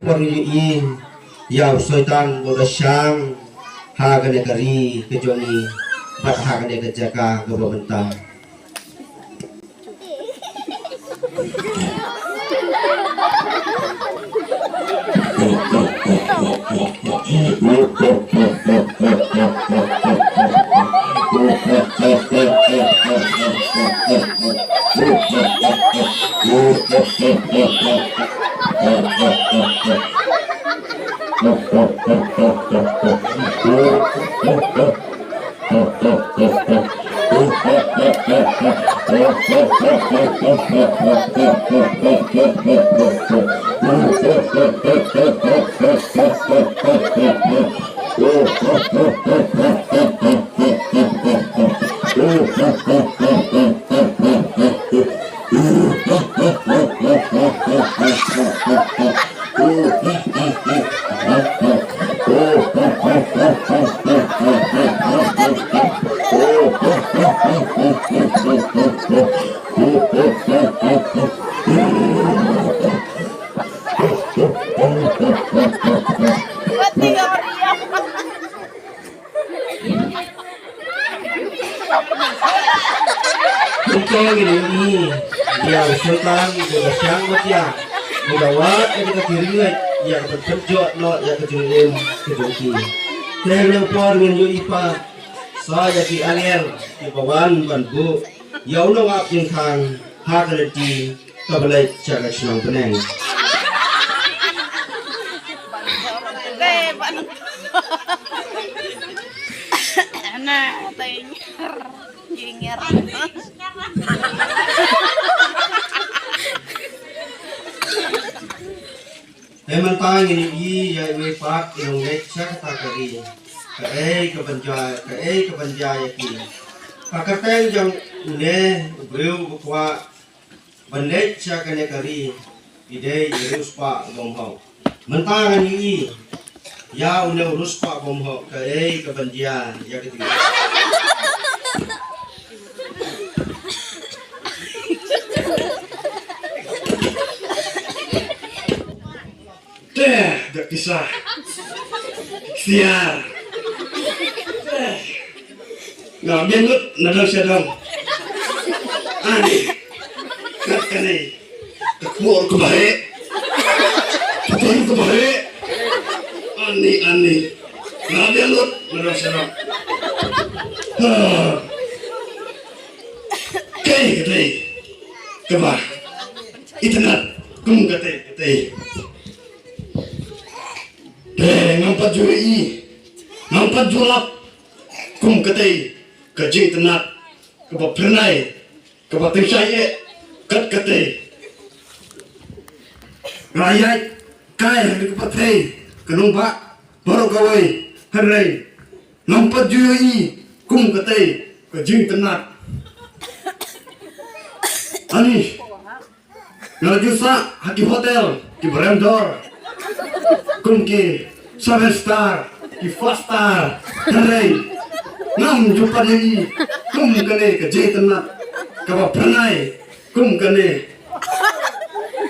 Pori yaw soitan boda syang hagane kari kejoni bat hagane kejaka gababenta. Ini yang sultan boda syang batia mudawat yang kita kiriat yang berkerjot no yang kejulim kejoki yang por min yo ipa saya ki anger ki bawan banbu ya uno ngap jing khang ha kalati kabalai jaga senang peneng nah jinger Eman tang ini ya we pak yang lecak tak kari ke banjaya ki pakateng jang une breu bukwa bandec kane kari ide urus pak bomhau mentang ini ya une urus pak bomhau ke banjaya ya ketiga Gak kisah siar nggak biangut nadang sedang ani kat kene kekur kebahe ketur kebahe ani nggak biangut nadang sedang kete kebah itenat kum kete ngampat juri ngampat julap kum ketei kajing tenat keba pernai keba tingsaye kat ketei rakyat kaya keba tei kenumpak baru kawai harai ngampat juri kum ketei kajing tenat ani ngalajusa haki hotel di berendor kum ki 7 star, ki 4 star, harai, ngam jumpa lagi, kum kene ke tenat, kaba pernai, kum kene,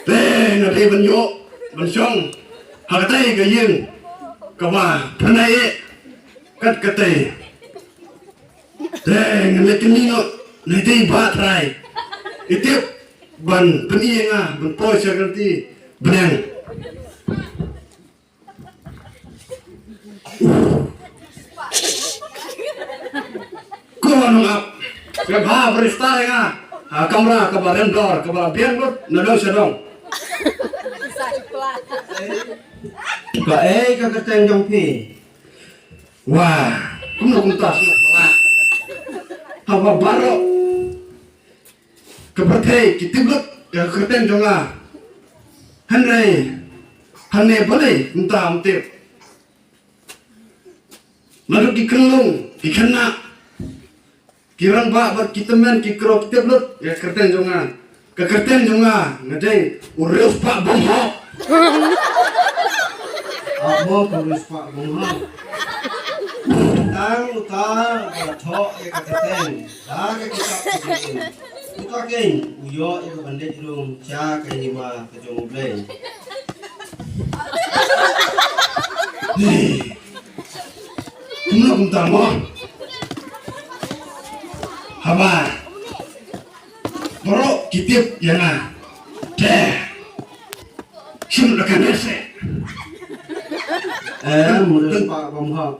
na le banyo, bansong, hakatai ke yeng, kaba pernai, kat katai, ngale kenino, nanti batrai, itip ban penienga, ban poisa ganti, benang. Kuno ngap, kebha beristar nga, kamera kabaran dor, kabaran biangut, nadong sedong. Ka kakateng jong pi Wah, kuno kuntas lah. Hawa baro, keberkai kitibut, ya kakateng jonga. Hane boleh, entah amtip. Lalu dikelung, dikena. Kirang ba bat kita men kikro kita blut ya kerten jonga. Ke kerten jonga, ngedeng urus pak bomho. abo urus pak bomho. Tang utar bathok ya kakateng. Ke kita kejeng. Uta ken uyo ya bandej rung cha ke lima ke jong blei. Không tầm mo. Haba. Boro kitip yana. Te. Sum la kanese. Mulai pak bamhak.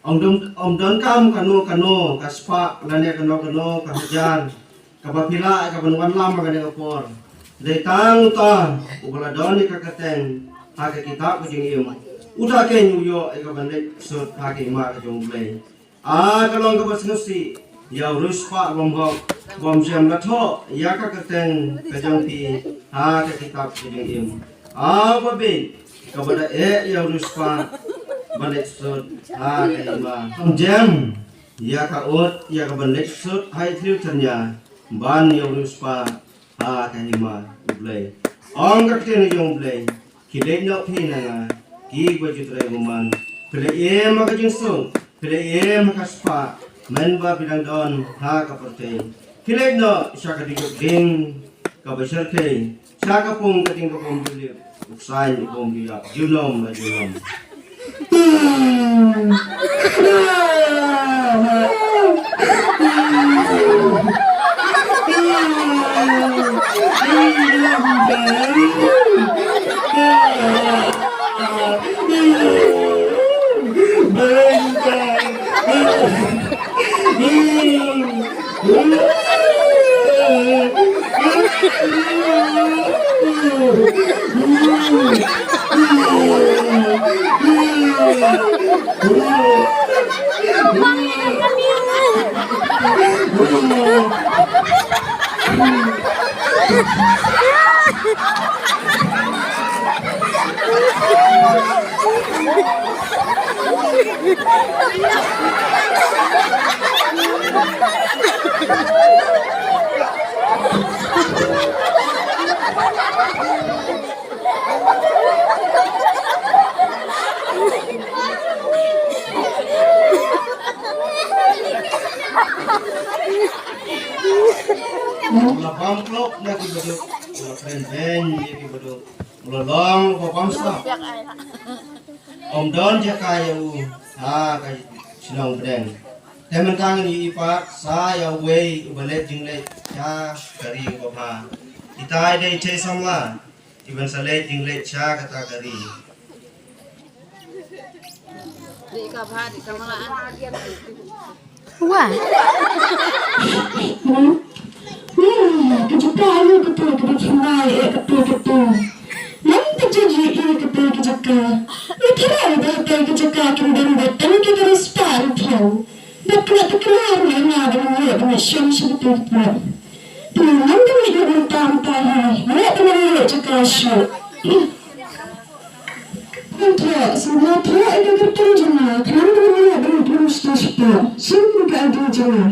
Om don kam kano kaspa lane kano kahajan kapapila kabanwan lama kane kapor. Detang ta ubala doni kakateng hake kita kujing ium. Udah ke New York kabandek sut hake ima kajong blay. Kalong kabas ngusi ya urus pak bamhak bom jam latho ya kakateng kajong pi hake kita kujing ium. Babe kabada ya urus pak balik sud kay ima jam ya ka ut ya ka balik sud hai thiu chanya ban ya urus pa kay ima ublay ong ka tin yung ublay kile no phi na nga ki gwa jutre guman pile ma ka jing sung pile ma ka spa men ba bilang don ka porte kile no sya ka digo ding ka basar kay sya ka pung ka ding ka pung bilip uksay ibong biya junom na junom. Mula bamplok na kibaduk, mula kren-kren ya kibaduk, mula long babam stop. Om don jakaya kay sinong bedeng. Temen kang ni ipak saya wei ubalet jingle cha kari bapa. Itai dei che samla, iban salet jingle cha kata kari. Di kapha di kamalaan. Wah. Kejutaan ketua kebecinai ketua. Nanti jadi ketua kejaka. Itu ada kejaka kemudian datang ke garis parut. Betul terkenal yang ada dengan syam sebetul. Dengan demi dengan tampah, mereka dengan kejaka syuk. Untuk sebenarnya ada berterjemah kerana mereka berterus terus. Semua ada jemaah.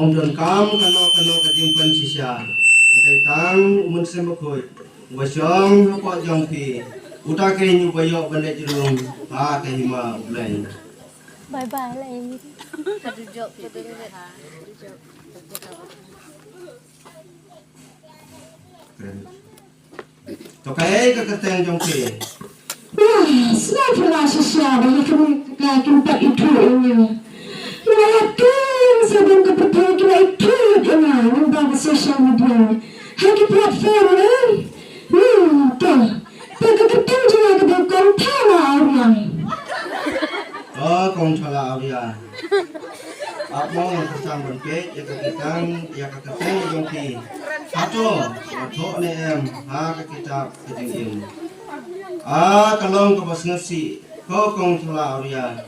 Om don kam kano kajing pan sisya. Katay tang umun sembakhoy. Wasyong hapok jong pi. Uta kay nyu bayo balik jerung kay hima ublay. Bye bye lah ini. Kadujok ha. To kay kakateng jong pi. Selain rasa siapa yang kita itu ini, melakukan sebelum kepercayaan kita itu dengan membangun sosial media, hanya platform ini, tuh, berkaitan juga dengan konten orang. Kong chala awya. Apa yang kesang bangkit, ya kakateng jong pi. Hato ne kita kejeng kalong kabas ngasi ko kong thala auria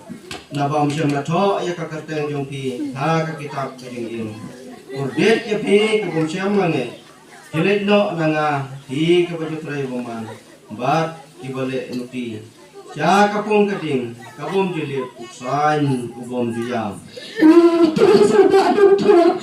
nabam syam latho ya kakateng jong pi kitab kejeng urdet ya pi kabum syam mange hilet no nanga hi kabaju trai boman bat ibale nuti sya kapung kading kabum jelit uksan ubom diyam Terus sampai ada betul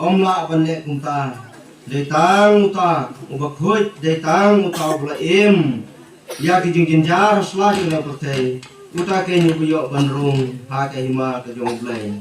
om la bane kumta detang uta ubakhoy detang uta bula Ya ki jingin jar selagi na pertai. Uta ke nyu kuyok bandrung ha ke hima ke jong play.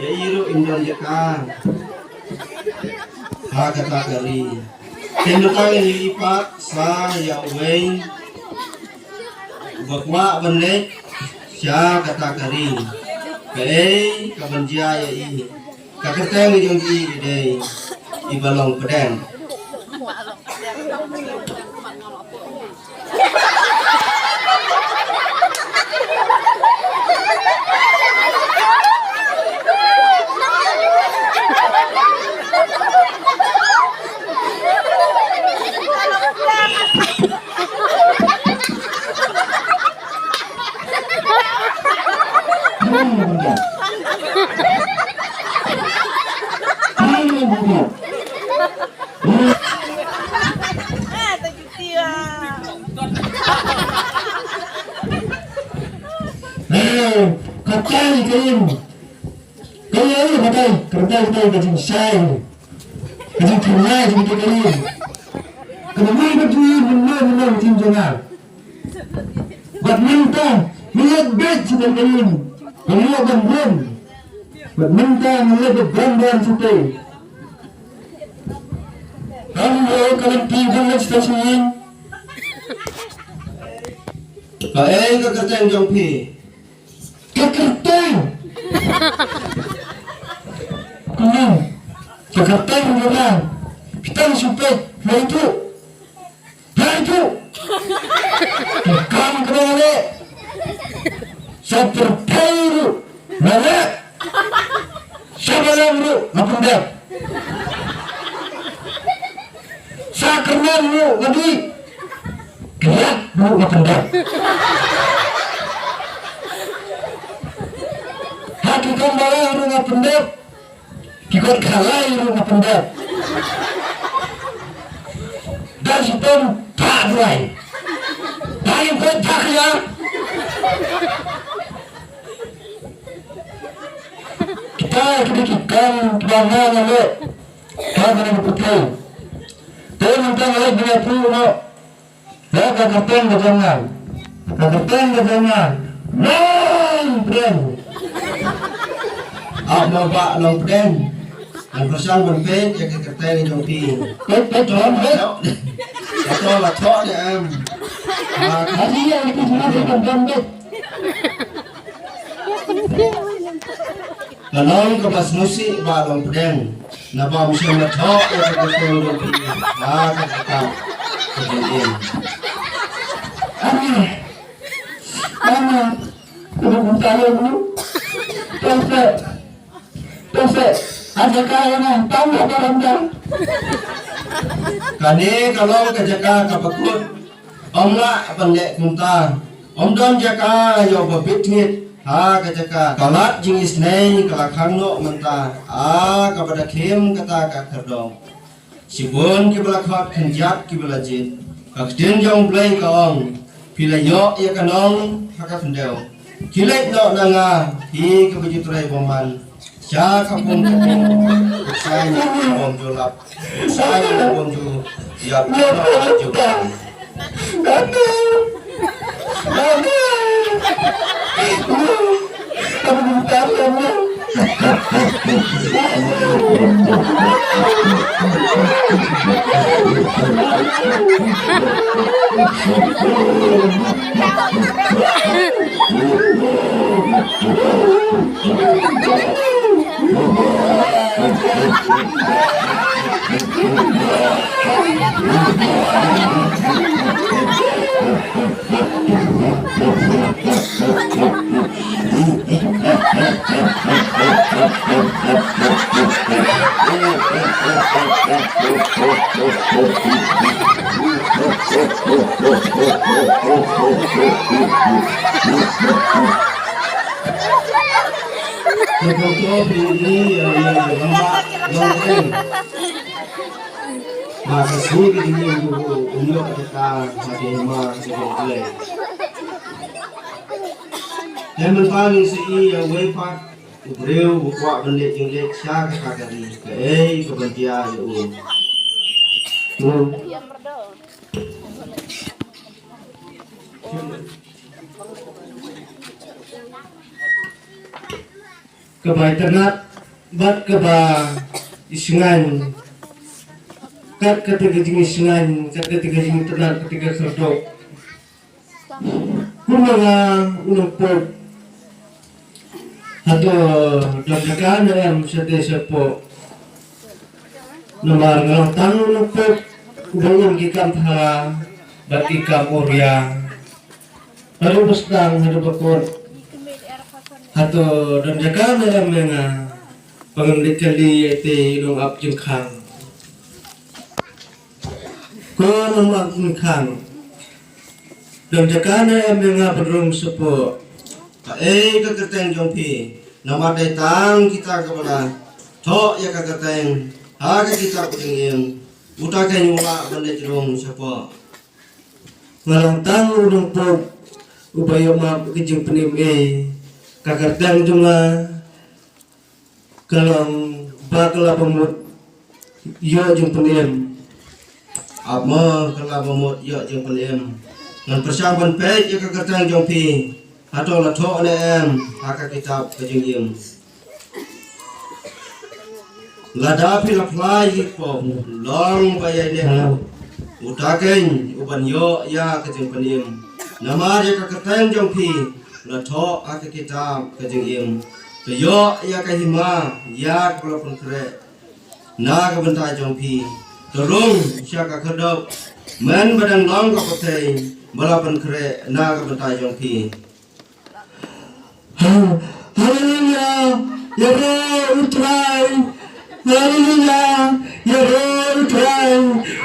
Ya iru indon jeka ha kata kari tendukang ini ipak sa ya wei bakwa benek sya kata kari kei kabanjia ya i kaketeng jong i dei ibalong pedang Katai kain, kain katai, katai kajing sai, kajing tunai kajing kain. Kenapa berdua benar tim jangan? Badminton, melihat bet sudah kain, melihat gambang, badminton melihat gambang sudah. Kalian tinggal di stasiun. kae kaketeng jong pi Kekerteng. Kenang. Kekerteng kenang. Kita supet. Itu. Kamu kenal le. Seperti itu. Mana? Siapa yang lu? Apa dah? Saya kenal lu lagi. Kelak lu apa dah? Kita malah rumah pendek, kita kalah rumah pendek. Dan situ tak mulai, tapi pun tak ya. Kita kedekikan kebangan le, kau kena berputih. Tapi nanti lagi dia puno, dah kagatan kejangan, non friend. mau pak long pedang long persang berpen ya kaketeng jong pi Pet John, pet. atau là thọ để em Hari yang itu cuma berkembang pet. Kanong kapas musik ba long pedang na ba mo siya matho ya kaketeng jong pi kakata kejadian Mana? Belum tahu dulu. Terus, ada kaya na, tahu apa anda? kani kalau kejaka kapakut om la pandek kunta om don jaka yo babit ngit ha kejaka kalat jingis nei kalakang no menta kepada kem kata kakerdong sibun kibla khat khanjat kibla jit kakden jong play kaong pila yo ya kanong haka pendeu kilek no nanga hi kebejuturai boman cha kapung saya bom julap saya bom ju ya juga Ada Seperti ini yang lembak longeng. Maka sulit ini untuk kita hati emak seperti yang menpaling si yang wepat ubreu buat benda jenglek syak kagari ke kebentia ya kebai ternat bat keba isungan kat ketika jing isungan kat ketika jing ternat ketika serdok kumanga unang pop atau dapatkan dalam setiap sepo nomor ngelang tangan unang pop ubang kikam thara bat kikam orya haru bestang haru bakor atau dan jaga dalam menga pengendali kali itu dong ap jengkang kau dong ap jengkang dan jaga dalam menga berung sepo kekerteng jompi nama datang kita kepada tok ya kekerteng harga kita kutingin udah kayak nyula benda jerung sepo ngalang tang udang pop upaya maaf kejeng penim kakertang cuma kalau bakal pemut yo jeng penim apa kalau pemut yo jeng penim dan persiapan pej ya kakertang jompi atau lato nem haka kitab kejeng ladapi laplai pom long bayai ne utaken uban yo ya kejeng penim nama ya kakertang jompi lato aka kitab kejeng yo ya kahima ya kalaupun kere na kebentai jompi terung syaka kedop men badang long kapotai balapan kere na kebentai jompi haleluya ya utrai haleluya ya utrai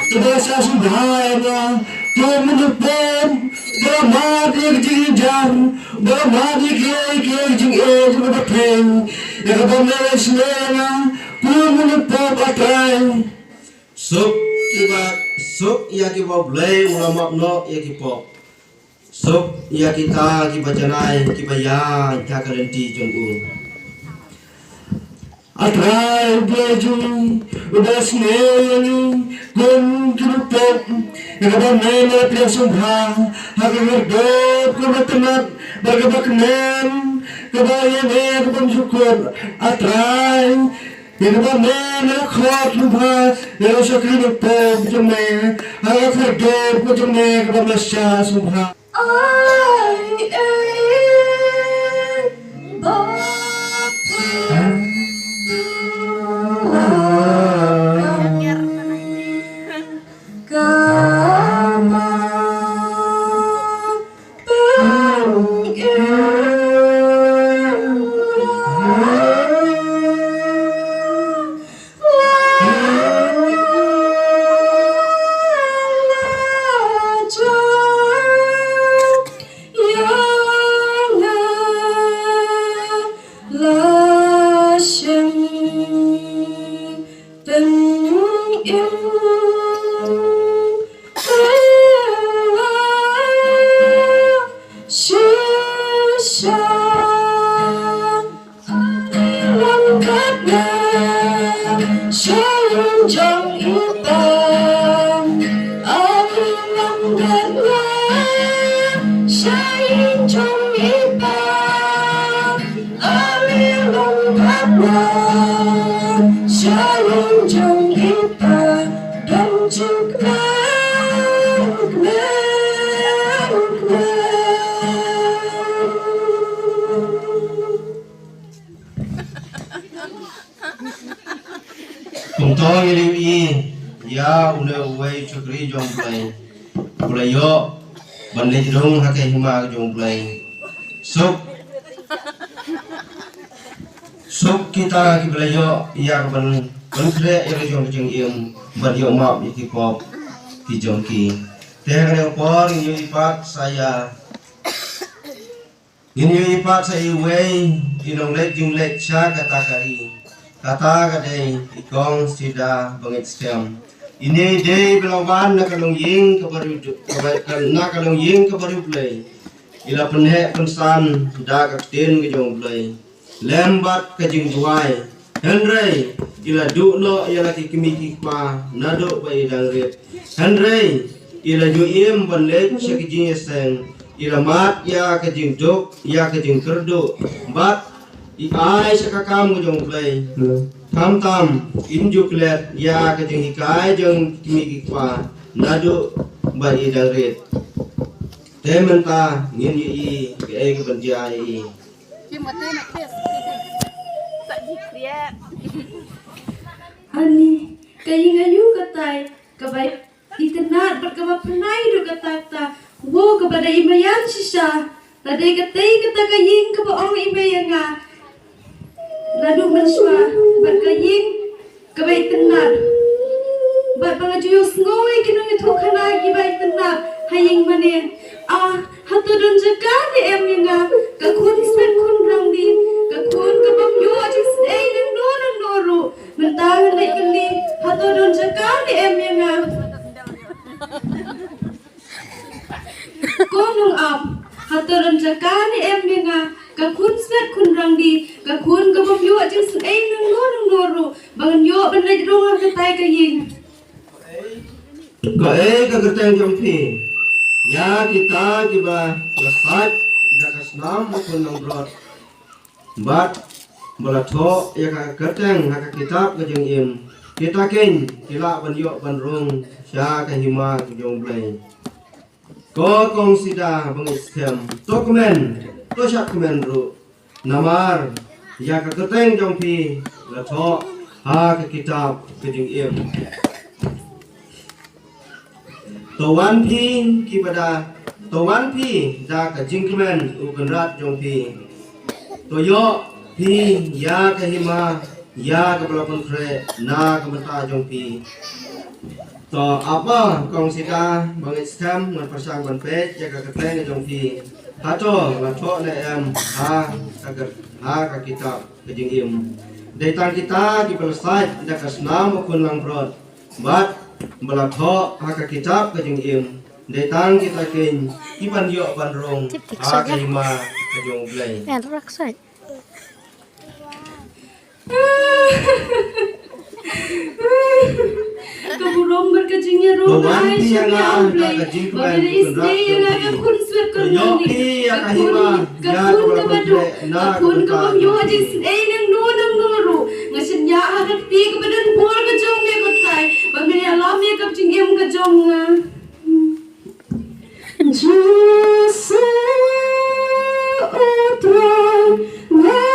kedasa subhana to menepom Brahma ek jing jam Brahma ek jing jing berpeng ya kabamela selena kumun pop atrai sup ya kiba blay ulama no ya kipop sup ya kita kiba janai kiba ya kalenti jongku atrai bejung udasneni gun kirupop ya kabamela priasubha Hagerdop kebetulan berkebaknen kebayang kebencukur atrai yang kebayang khot lubha yang sakit pop jeme hagerdop jeme kebamasya subha Tong ini ya una uai chukri jong play yo banle jong hake hima jong play sok kita ki play yo ya ban kre ya jong jeng im ban yo map ki pop ki jong ki teh por yo ipak saya ini ipak saya uai inong lek jung lek cha kata kari kata kadai ikong sida bangit stem ini day belawan na kalong ying kabaru na kalong ying kabaru play ila penhe pensan da kakten ke jong play lembat ke jing duai henry ila du no ila ki kimi ki pa na do bai dang ret henry ila ju im ban le che ki jing seng ila mat ya ke jing dok ya ke jing kerdo bat ai sakakam ko jong play tam injuk let ya ke jeng ikai jeng kimi kikwa nadu bai dang ret tementa ngin yi ke ai ke banjia yi Cuma tu nak kes. Tak dikriat. Ani kayi ngayu katai kabai itenat berkaba penai do katata wo kepada imayan sisa tadai katai kata kaying kaba ong imayanga lalu mensua berkaying kabai tenat bat pangajuyos ngoi kinung itu kana gibai tenat haying mane hatu don jaga de em yanga kakun spen kun rang di kakun kabam yo ajis ei nang noru mentang lai kali hatu don jaga de em yanga konung am hatu don jaga de em yanga kakun spen kun rang di kakun kabam yo ajis ei nang noru bangan yo ban lai rong ka tai kaying ko ka gerteng jompi ya kita kiba lesat dakas nam maupun nang brot bat balato ya ka gerteng haka kitab ke jeng im kita ken kila ban yo ban rong sya ka hima jong blai ko kong sida bang iskem to komen to syak komen ru namar ya ka gerteng jompi lato ha ka kitab ke jeng im Tawan pi kipada tawan pi da ka jingkmen ubenrat jong pi toyo pi ya ka hima ya ka pelakon kre na ka menta jong pi to apa kong sita bang iskam ngan persang ban pe ya ka ketleng jong pi hato la tho na em ha ka kitab ke jing im daitan kita di pelesai da ka snam kun lang brot bat melatho haka kitab ke jeng im detang kita ken iban yo ban rong haka hima ke jong blai En raksa. Kaburong berkecingnya rumah syariah play bagada istri yang agak kun sweat kun nanti kakun kabadu kakun kabam yo ajis ei nang noru ngasin ya agak ti kebadan pol ke jong me kotai bagada alam me kap cingem ke jong Jesus utra wa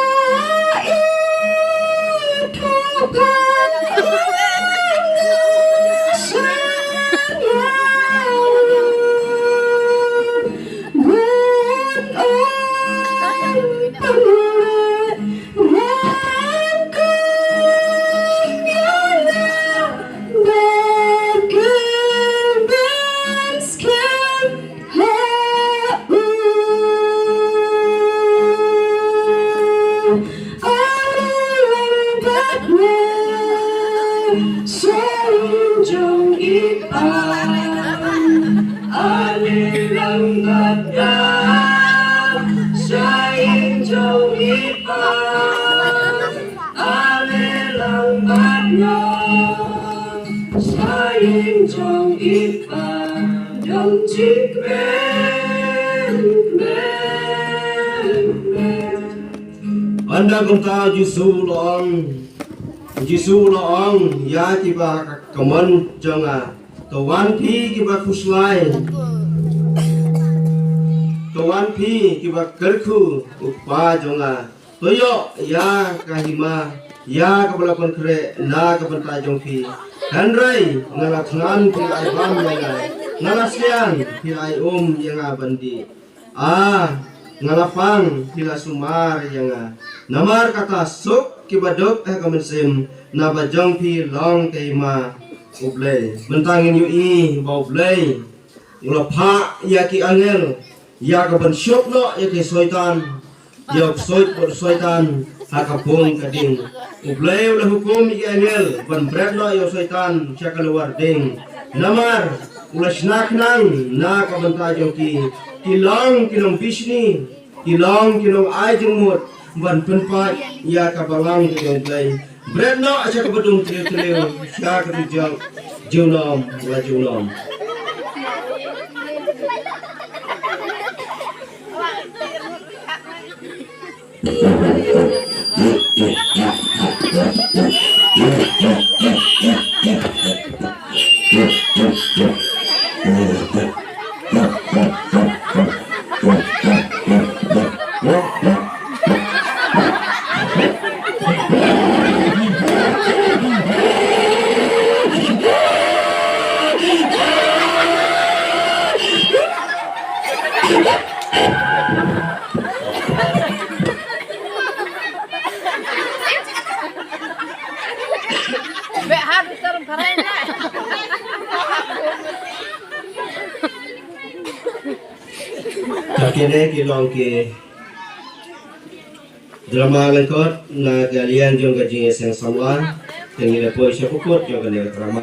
Anda kata Jisu loong ya kiba kaman jonga tawan pi kiba kuslai tawan pi kiba kerku upa jonga toyo ya kahima ya kebalakon kere na kebentai jongki Henry ngala tngan pi ai bam yang ngala sian pi ai yang bandi ngala pang pila sumar yang namar kata suk kibadok kamensim na bajong pi long keima ublay bentangin yui ba ublay ngala pa ya ki angel ya kaban syok no ya ki soitan ya soitan hakapung kading ublay ulah hukum ya angel ban bread no ya soitan siya keluar ding namar ulah snack nang na kabanta joki kilong kilong bisni kilong kilong ay jengmut ban penpat ya kabalang kilong play bread no siya kabadung triyo siya kadijang junom wala junom Be harus terus karena. Akhirnya kilong ke drama lengkot na kalian jong kajing yang sama, tinggal poin siapa pun jong kalian drama.